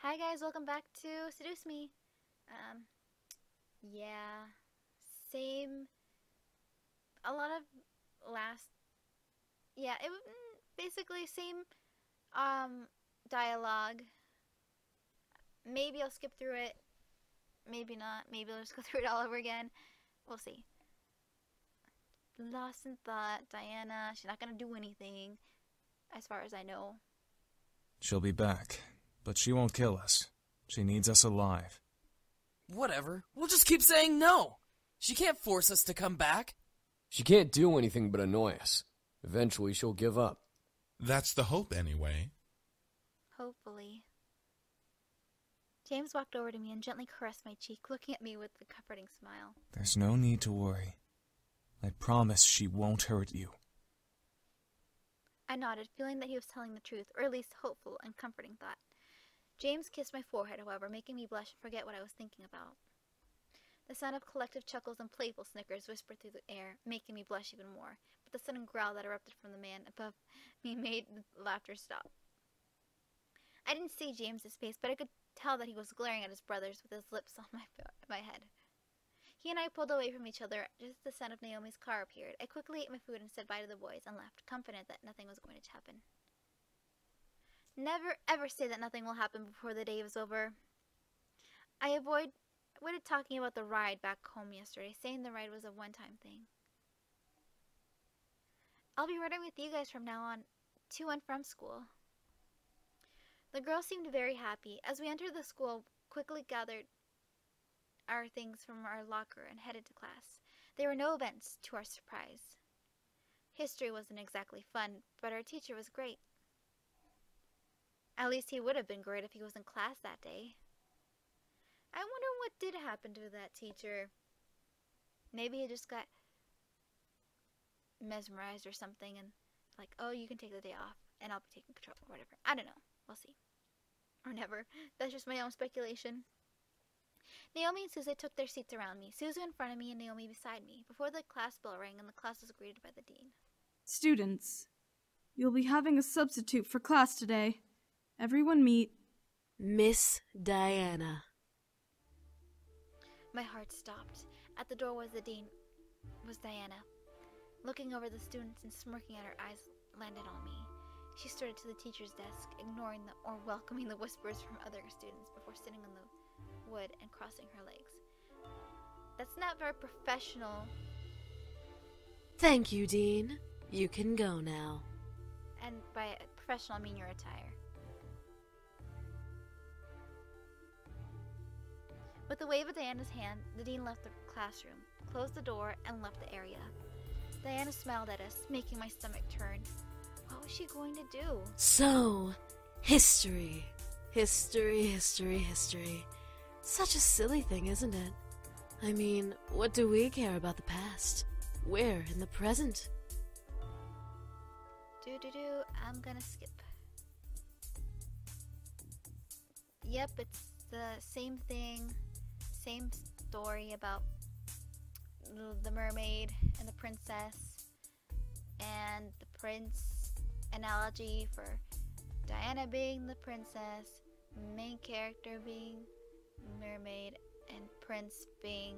Hi guys, welcome back to Seduce Me. Yeah, same, a lot of last, yeah, basically same, um, dialogue. Maybe I'll skip through it, maybe not, maybe I'll just go through it all over again. We'll see. Lost in thought, Diana, she's not gonna do anything, as far as I know. She'll be back, but she won't kill us. She needs us alive. Whatever. We'll just keep saying no. She can't force us to come back. She can't do anything but annoy us. Eventually, she'll give up. That's the hope, anyway. Hopefully. James walked over to me and gently caressed my cheek, looking at me with a comforting smile. There's no need to worry. I promise she won't hurt you. I nodded, feeling that he was telling the truth, or at least hopeful and comforting thought. James kissed my forehead, however, making me blush and forget what I was thinking about. The sound of collective chuckles and playful snickers whispered through the air, making me blush even more, but the sudden growl that erupted from the man above me made the laughter stop. I didn't see James's face, but I could tell that he was glaring at his brothers with his lips on my head. He and I pulled away from each other just as the sound of Naomi's car appeared. I quickly ate my food and said bye to the boys and left, confident that nothing was going to happen. Never ever say that nothing will happen before the day is over. I avoided talking about the ride back home yesterday, saying the ride was a one-time thing. I'll be riding with you guys from now on, to and from school. The girls seemed very happy. As we entered the school, quickly gathered our things from our locker and headed to class. There were no events, to our surprise. History wasn't exactly fun, but our teacher was great. At least he would have been great if he was in class that day. I wonder what did happen to that teacher. Maybe he just got mesmerized or something and like, oh, you can take the day off and I'll be taking control or whatever. I don't know. We'll see. Or never. That's just my own speculation. Naomi and Susie took their seats around me, Susie in front of me and Naomi beside me, before the class bell rang and the class was greeted by the dean. Students, you'll be having a substitute for class today. Everyone meet Miss Diana. My heart stopped. At the door was the dean, was Diana. Looking over the students and smirking at her eyes landed on me. She strode to the teacher's desk, ignoring or welcoming the whispers from other students before sitting on the wood and crossing her legs. That's not very professional. Thank you, Dean. You can go now. And by professional, I mean your attire. With a wave of Diana's hand, the dean left the classroom, closed the door, and left the area. Diana smiled at us, making my stomach turn. What was she going to do? So, history. History. Such a silly thing, isn't it? I mean, what do we care about the past? We're in the present. I'm gonna skip. Yep, it's the same thing. Same story about the mermaid and the princess and the prince analogy for Diana being the princess, main character being mermaid, and prince being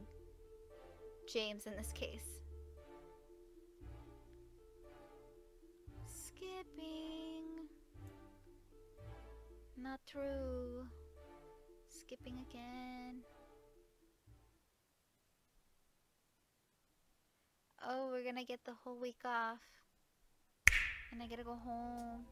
James in this case. Skipping. Not true. Skipping again. Oh, we're gonna get the whole week off. And I gotta go home.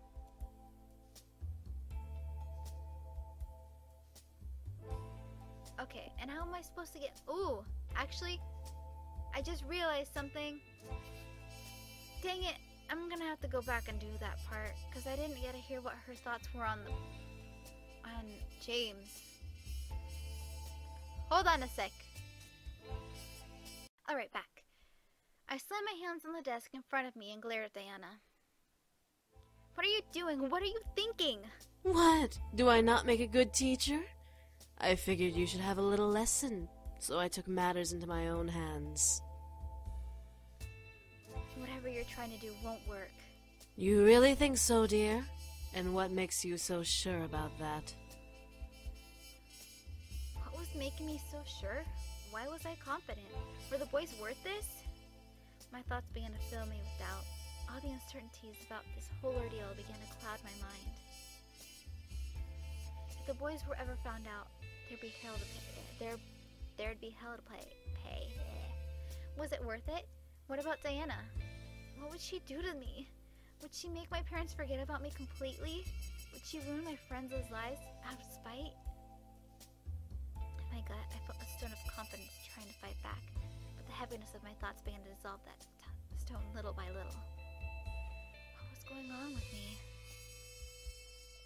Okay, and how am I supposed to get... Ooh, actually, I just realized something. Dang it, I'm gonna have to go back and do that part, because I didn't get to hear what her thoughts were on James. Hold on a sec. Alright, back. I slammed my hands on the desk in front of me and glared at Diana. What are you doing? What are you thinking? What? Do I not make a good teacher? I figured you should have a little lesson, so I took matters into my own hands. Whatever you're trying to do won't work. You really think so, dear? And what makes you so sure about that? making me so sure? Why was I confident? Were the boys worth this? My thoughts began to fill me with doubt. All the uncertainties about this whole ordeal began to cloud my mind. If the boys were ever found out, there'd be hell to pay. There'd be hell to pay. Was it worth it? What about Diana? What would she do to me? Would she make my parents forget about me completely? Would she ruin my friends' lives out of spite? In my gut, I felt a stone of confidence trying to fight back, but the heaviness of my thoughts began to dissolve that stone little by little. What was going on with me?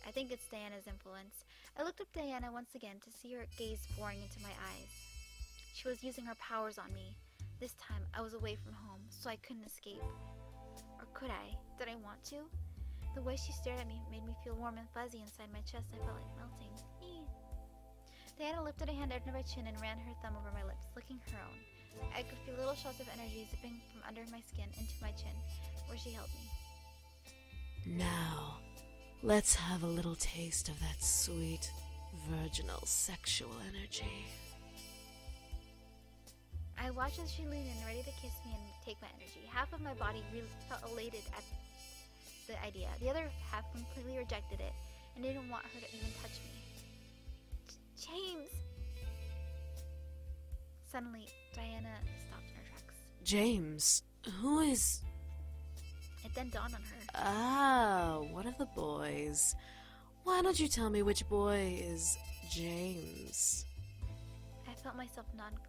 I think it's Diana's influence. I looked up Diana once again to see her gaze boring into my eyes. She was using her powers on me. This time, I was away from home, so I couldn't escape. Or could I? Did I want to? The way she stared at me made me feel warm and fuzzy inside my chest. I felt like melting. Eee. Diana lifted a hand under my chin and ran her thumb over my lips, licking her own. I could feel little shots of energy zipping from under my skin into my chin, where she held me. Now, let's have a little taste of that sweet, virginal sexual energy. I watched as she leaned in, ready to kiss me and take my energy. Half of my body really felt elated at the idea. The other half completely rejected it and didn't want her to even touch me. James! Suddenly, Diana stopped in her tracks. James, who is... It then dawned on her. Ah, one of the boys. Why don't you tell me which boy is James? I felt myself non-compliant.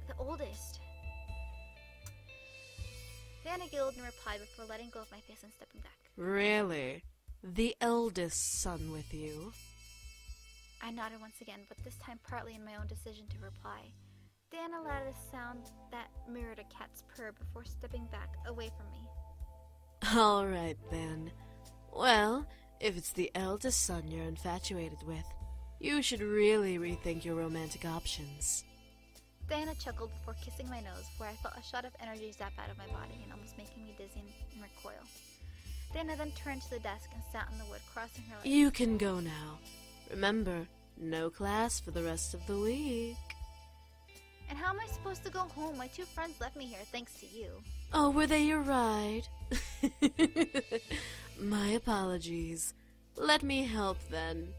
The oldest. Diana giggled in reply before letting go of my face and stepping back. Really? The eldest son with you? I nodded once again, but this time partly in my own decision to reply. Diana let out a sound that mirrored a cat's purr before stepping back away from me. All right, then. Well, if it's the eldest son you're infatuated with, you should really rethink your romantic options. Diana chuckled before kissing my nose, where I felt a shot of energy zap out of my body and almost making me dizzy and recoil. Diana then turned to the desk and sat on the wood, crossing her legs. You can go now. Remember, no class for the rest of the week. And how am I supposed to go home? My two friends left me here thanks to you. Oh, were they your ride? My apologies. Let me help then.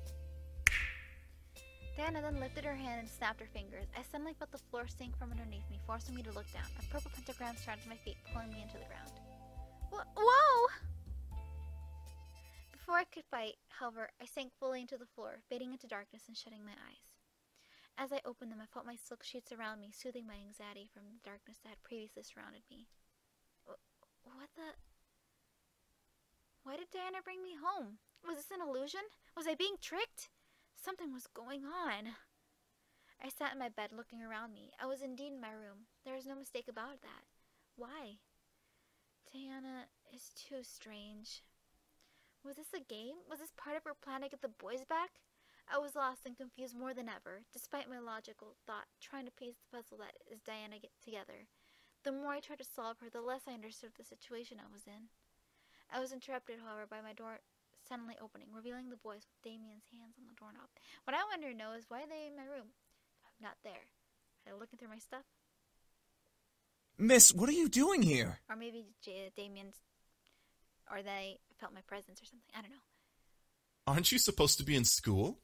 Diana then lifted her hand and snapped her fingers. I suddenly felt the floor sink from underneath me, forcing me to look down. A purple pentagram surrounded my feet, pulling me into the ground. Whoa! Before I could fight, however, I sank fully into the floor, fading into darkness and shutting my eyes. As I opened them, I felt my silk sheets around me, soothing my anxiety from the darkness that had previously surrounded me. What the... Why did Diana bring me home? Was this an illusion? Was I being tricked? Something was going on. I sat in my bed looking around me. I was indeed in my room. There was no mistake about that. Why? Diana is too strange. Was this a game? Was this part of her plan to get the boys back? I was lost and confused more than ever, despite my logical thought, trying to piece the puzzle that is Diana together. The more I tried to solve her, the less I understood the situation I was in. I was interrupted, however, by my door suddenly opening, revealing the boys with Damien's hands on the doorknob. What I want to know is why are they in my room? I'm not there. Are they looking through my stuff? Miss, what are you doing here? Or maybe Damien's... Or they felt my presence or something. I don't know. Aren't you supposed to be in school?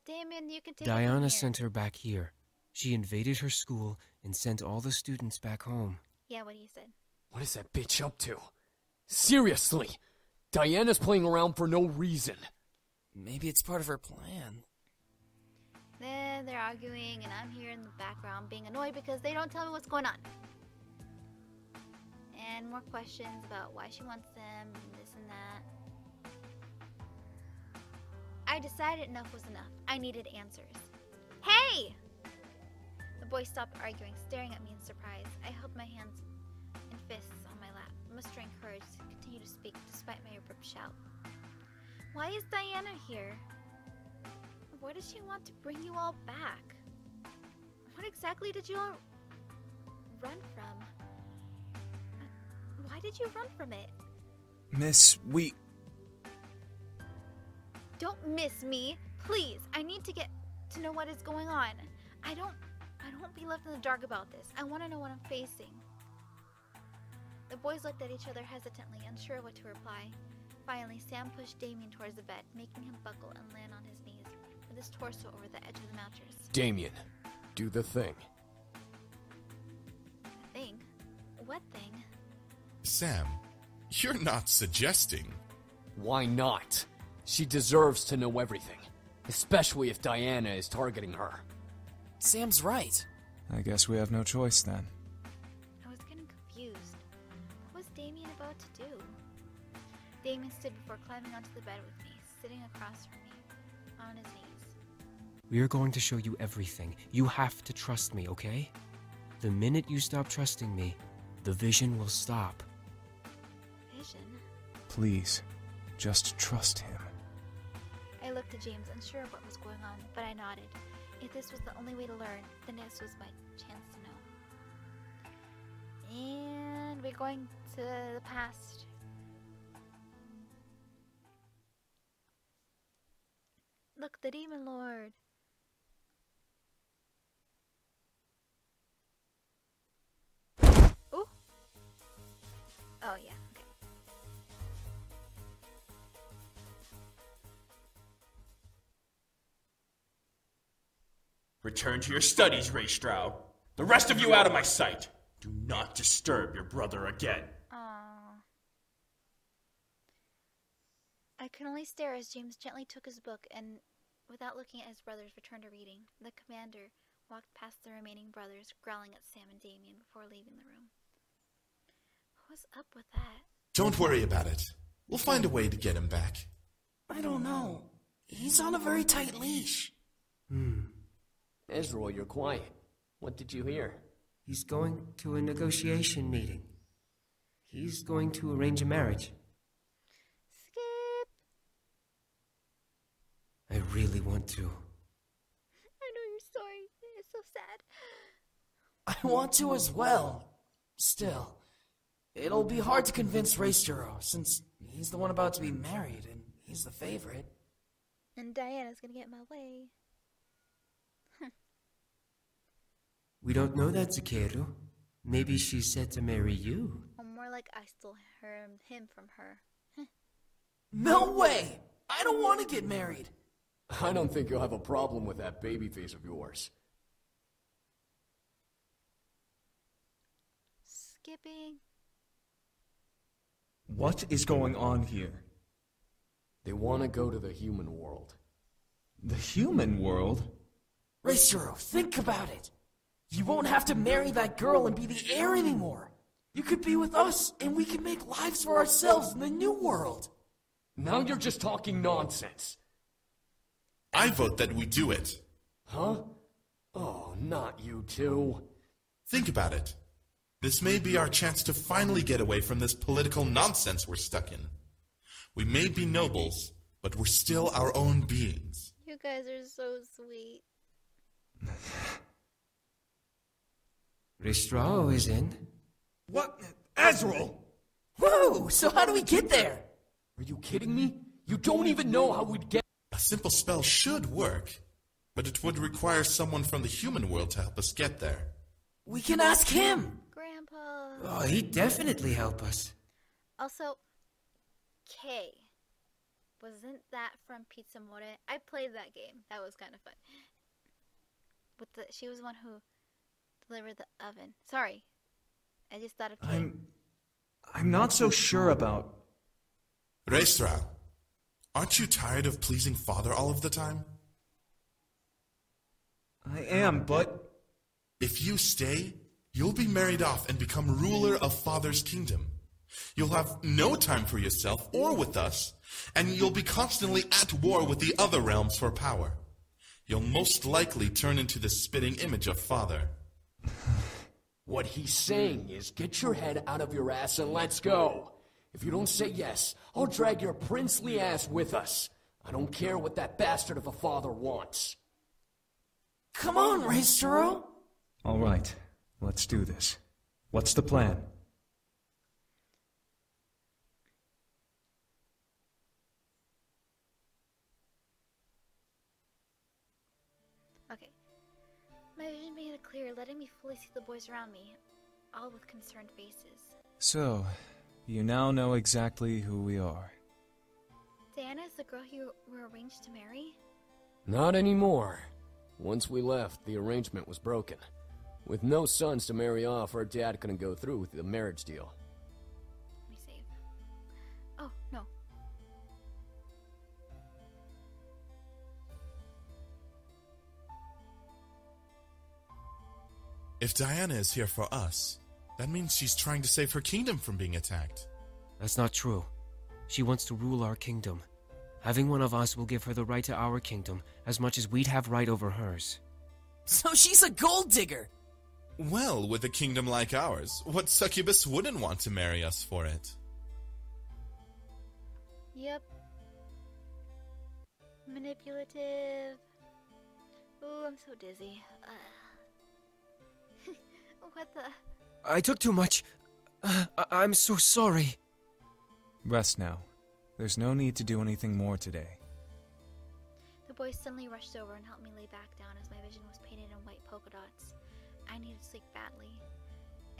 Damien, you can take it from Diana here. sent her back here. She invaded her school and sent all the students back home. Yeah, what he said. What is that bitch up to? Seriously! Diana's playing around for no reason. Maybe it's part of her plan. Then they're arguing, and I'm here in the background being annoyed because they don't tell me what's going on. And more questions about why she wants them, and this and that. I decided enough was enough. I needed answers. Hey! The boy stopped arguing, staring at me in surprise. I held my hands in fists on my lap, mustering courage to continue to speak despite my abrupt shout. Why is Diana here? Why does she want to bring you all back? What exactly did you all run from? Why did you run from it? Miss, we... Don't miss me, Please, I need to get to know what is going on. I don't be left in the dark about this. I want to know what I'm facing. The boys looked at each other hesitantly, unsure what to reply. Finally, Sam pushed Damien towards the bed, making him buckle and land on his knees, with his torso over the edge of the mattress. Damien, do the thing. Thing? What thing? Sam, you're not suggesting. Why not? She deserves to know everything, especially if Diana is targeting her. Sam's right. I guess we have no choice then. I was getting confused. What was Damien about to do? Damien stood before climbing onto the bed with me, sitting across from me, on his knees. We are going to show you everything. You have to trust me, okay? The minute you stop trusting me, the vision will stop. Vision? Please, just trust him. I looked at James, unsure of what was going on, but I nodded. If this was the only way to learn, then this was my chance to know. And we're going to the past. Look, the Demon Lord. Ooh. Oh, yeah, okay. Return to your studies, Ray Stroud. The rest of you out of my sight. Do not disturb your brother again. Aww. I could only stare as James gently took his book and, without looking at his brothers, returned to reading. The commander walked past the remaining brothers, growling at Sam and Damien before leaving the room. What was up with that? Don't worry about it. We'll find a way to get him back. I don't know. He's on a very tight leash. Ezra, you're quiet. What did you hear? He's going to a negotiation meeting. He's going to arrange a marriage. Skip! I really want to. I know you're sorry. It's so sad. I want to as well. Still, it'll be hard to convince Racero, since he's the one about to be married, and he's the favorite. And Diana's gonna get in my way. We don't know that, Zakeru. Maybe she's set to marry you. Or more like I stole him from her. No way! I don't want to get married. I don't think you'll have a problem with that baby face of yours. Skipping. What is going on here? They want to go to the human world. The human world? Racero, think about it. You won't have to marry that girl and be the heir anymore. You could be with us, and we can make lives for ourselves in the new world. Now you're just talking nonsense. I vote that we do it. Huh? Oh, not you two. Think about it. This may be our chance to finally get away from this political nonsense we're stuck in. We may be nobles, but we're still our own beings. You guys are so sweet. Ristrao is in. What? Azrael! Whoa! So how do we get there? Are you kidding me? You don't even know how we'd get... A simple spell should work, but it would require someone from the human world to help us get there. We can ask him. Grandpa. Oh, he'd definitely help us. Also, Kay. Wasn't that from Pizza More? I played that game. That was kind of fun. She was the one who delivered the oven. Sorry. I just thought of Kay. I'm not so sure about... Reistra, aren't you tired of pleasing Father all of the time? I am, but... If you stay, you'll be married off and become ruler of Father's kingdom. You'll have no time for yourself or with us, and you'll be constantly at war with the other realms for power. You'll most likely turn into the spitting image of Father. What he's saying is, get your head out of your ass and let's go. If you don't say yes, I'll drag your princely ass with us. I don't care what that bastard of a father wants. Come on, Racero. All right, let's do this. What's the plan? My vision made it clear, letting me fully see the boys around me, all with concerned faces. So, you now know exactly who we are. Diana is the girl you were arranged to marry? Not anymore. Once we left, the arrangement was broken. With no sons to marry off, her dad couldn't go through with the marriage deal. Let me save. Oh, no. If Diana is here for us, that means she's trying to save her kingdom from being attacked. That's not true. She wants to rule our kingdom. Having one of us will give her the right to our kingdom as much as we'd have right over hers. So she's a gold digger! Well, with a kingdom like ours, what succubus wouldn't want to marry us for it? Yep. Manipulative. Ooh, I'm so dizzy. What the? I took too much. I'm so sorry. Rest now. There's no need to do anything more today. The boy suddenly rushed over and helped me lay back down as my vision was painted in white polka dots. I needed sleep badly.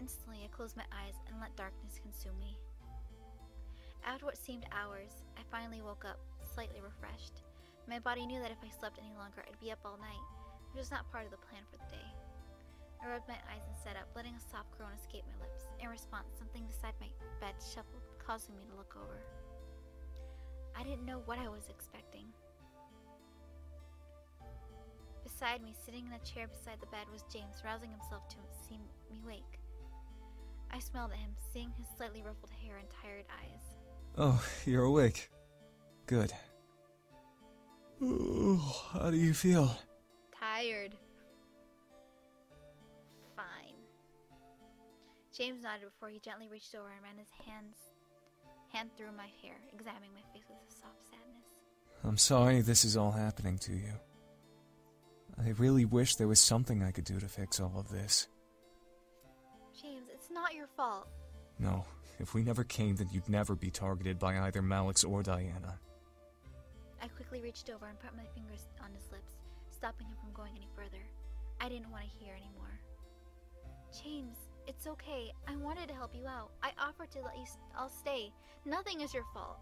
Instantly, I closed my eyes and let darkness consume me. After what seemed hours, I finally woke up, slightly refreshed. My body knew that if I slept any longer, I'd be up all night, which was not part of the plan for the day. I rubbed my eyes and sat up, letting a soft groan escape my lips. In response, something beside my bed shuffled, causing me to look over. I didn't know what I was expecting. Beside me, sitting in a chair beside the bed, was James, rousing himself to see me wake. I smiled at him, seeing his slightly ruffled hair and tired eyes. Oh, you're awake. Good. Ooh, how do you feel? Tired. Fine. James nodded before he gently reached over and ran his hand through my hair, examining my face with a soft sadness. I'm sorry this is all happening to you. I really wish there was something I could do to fix all of this. James, it's not your fault. No, if we never came, then you'd never be targeted by either Malix or Diana. I quickly reached over and put my fingers on his lips, stopping him from going any further. I didn't want to hear anymore. James, it's okay. I wanted to help you out. I offered to let you all stay. Nothing is your fault.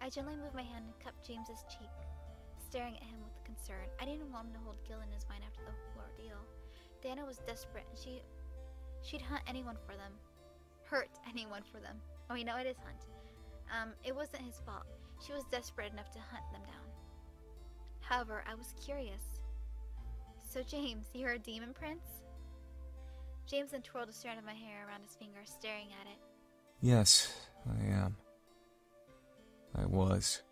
I gently moved my hand and cupped James's cheek, staring at him with concern. I didn't want him to hold guilt in his mind after the whole ordeal. Diana was desperate, and she'd hunt anyone for them. Hurt anyone for them. Oh, no, it is hunt. It wasn't his fault. She was desperate enough to hunt them down. However, I was curious. So, James, you're a demon prince? James then twirled a strand of my hair around his finger, staring at it. Yes, I am. I was.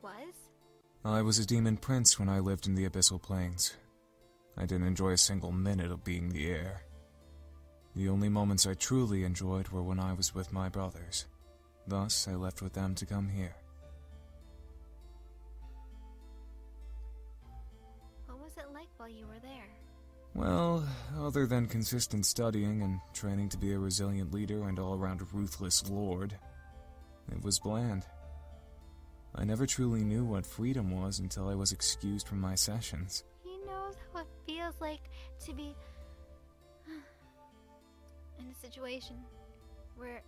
Was? I was a demon prince when I lived in the Abyssal Plains. I didn't enjoy a single minute of being the heir. The only moments I truly enjoyed were when I was with my brothers. Thus, I left with them to come here. What was it like while you were there? Well, other than consistent studying and training to be a resilient leader and all-around ruthless lord, it was bland. I never truly knew what freedom was until I was excused from my sessions. He knows how it feels like to be in a situation where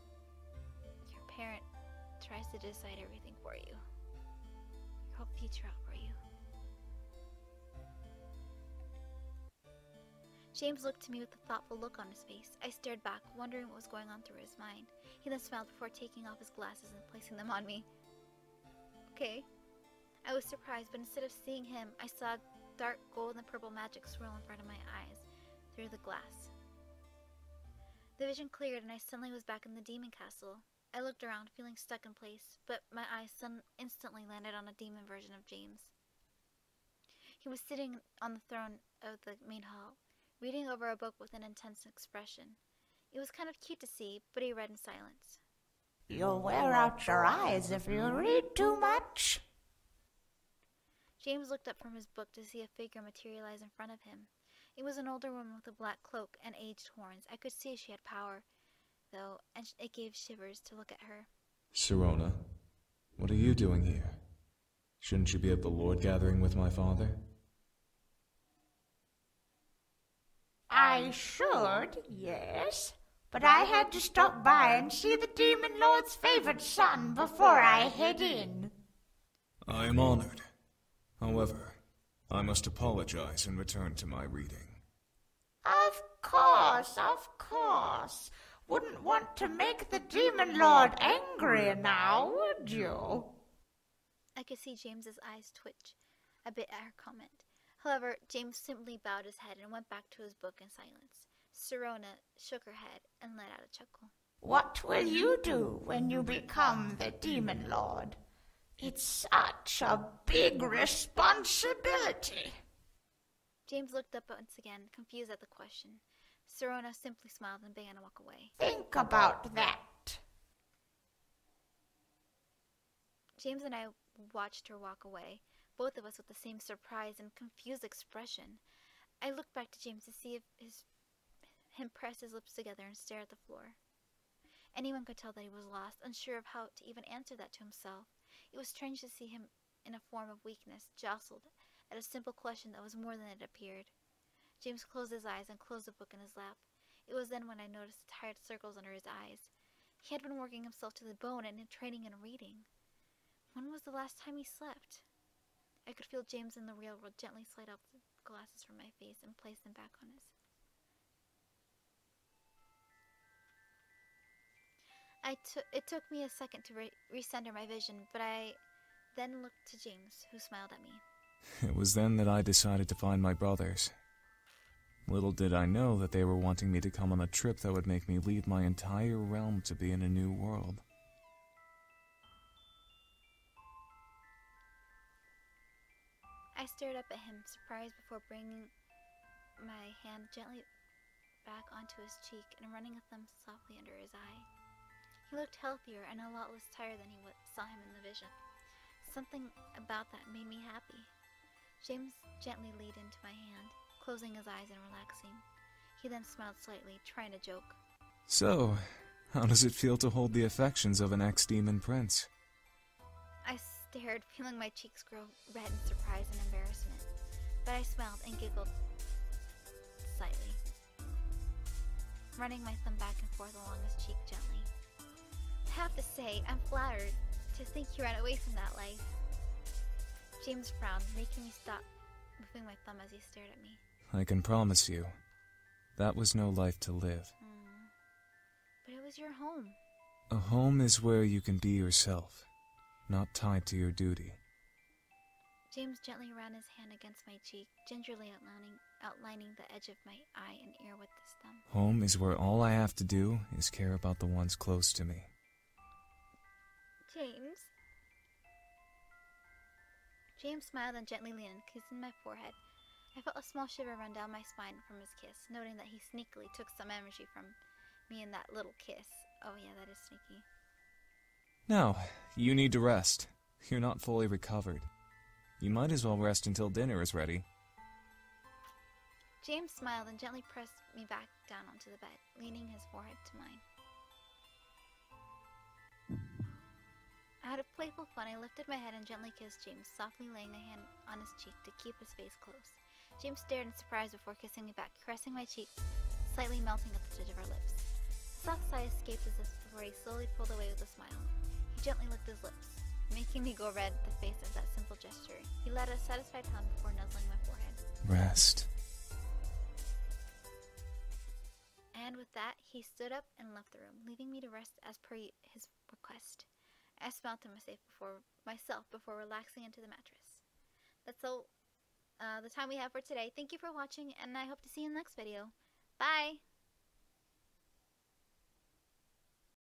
your parent tries to decide everything for you. Your whole future out for you. James looked to me with a thoughtful look on his face. I stared back, wondering what was going on through his mind. He then smiled before taking off his glasses and placing them on me. Okay. I was surprised, but instead of seeing him, I saw dark gold and purple magic swirl in front of my eyes through the glass. The vision cleared and I suddenly was back in the demon castle. I looked around, feeling stuck in place, but my eyes instantly landed on a demon version of James. He was sitting on the throne of the main hall, reading over a book with an intense expression. It was kind of cute to see, but he read in silence. You'll wear out your eyes if you read too much. James looked up from his book to see a figure materialize in front of him. It was an older woman with a black cloak and aged horns. I could see she had power, though, and it gave shivers to look at her. Sirona, what are you doing here? Shouldn't you be at the Lord gathering with my father? I should, yes. But I had to stop by and see the Demon Lord's favorite son before I head in. I am honored. However, I must apologize and return to my reading. Of course, of course. Wouldn't want to make the Demon Lord angry now, would you? I could see James's eyes twitch a bit at her comment. However, James simply bowed his head and went back to his book in silence. Sirona shook her head and let out a chuckle. What will you do when you become the Demon Lord? It's such a big responsibility. James looked up once again, confused at the question. Sirona simply smiled and began to walk away. Think about that. James and I watched her walk away, both of us with the same surprise and confused expression. I looked back to James to see if him press his lips together and stare at the floor. Anyone could tell that he was lost, unsure of how to even answer that to himself. It was strange to see him in a form of weakness, jostled at a simple question that was more than it appeared. James closed his eyes and closed the book in his lap. It was then when I noticed the tired circles under his eyes. He had been working himself to the bone and in training and reading. When was the last time he slept? I could feel James in the real world gently slide off the glasses from my face and place them back on his. It took me a second to recenter my vision, but I then looked to James, who smiled at me. It was then that I decided to find my brothers. Little did I know that they were wanting me to come on a trip that would make me leave my entire realm to be in a new world. I stared up at him, surprised, before bringing my hand gently back onto his cheek and running a thumb softly under his eye. He looked healthier and a lot less tired than he saw him in the vision. Something about that made me happy. James gently leaned into my hand, closing his eyes and relaxing. He then smiled slightly, trying to joke. So, how does it feel to hold the affections of an ex-demon prince? I stared, feeling my cheeks grow red in surprise and embarrassment. But I smiled and giggled slightly, running my thumb back and forth along his cheek gently. I have to say, I'm flattered to think you ran away from that life. James frowned, making me stop moving my thumb as he stared at me. I can promise you, that was no life to live. But it was your home. A home is where you can be yourself, not tied to your duty. James gently ran his hand against my cheek, gingerly outlining the edge of my eye and ear with his thumb. Home is where all I have to do is care about the ones close to me. James? James smiled and gently leaned in, kissing my forehead. I felt a small shiver run down my spine from his kiss, noting that he sneakily took some energy from me in that little kiss. Oh yeah, that is sneaky. Now, you need to rest. You're not fully recovered. You might as well rest until dinner is ready. James smiled and gently pressed me back down onto the bed, leaning his forehead to mine. Out of playful fun, I lifted my head and gently kissed James, softly laying a hand on his cheek to keep his face close. James stared in surprise before kissing me back, caressing my cheek, slightly melting at the touch of our lips. A soft sigh escaped as if before he slowly pulled away with a smile. He gently licked his lips, making me go red at the face of that simple gesture. He let a satisfied hum before nuzzling my forehead. Rest. And with that, he stood up and left the room, leaving me to rest as per his request. I smiled to myself before relaxing into the mattress. That's all the time we have for today. Thank you for watching, and I hope to see you in the next video. Bye!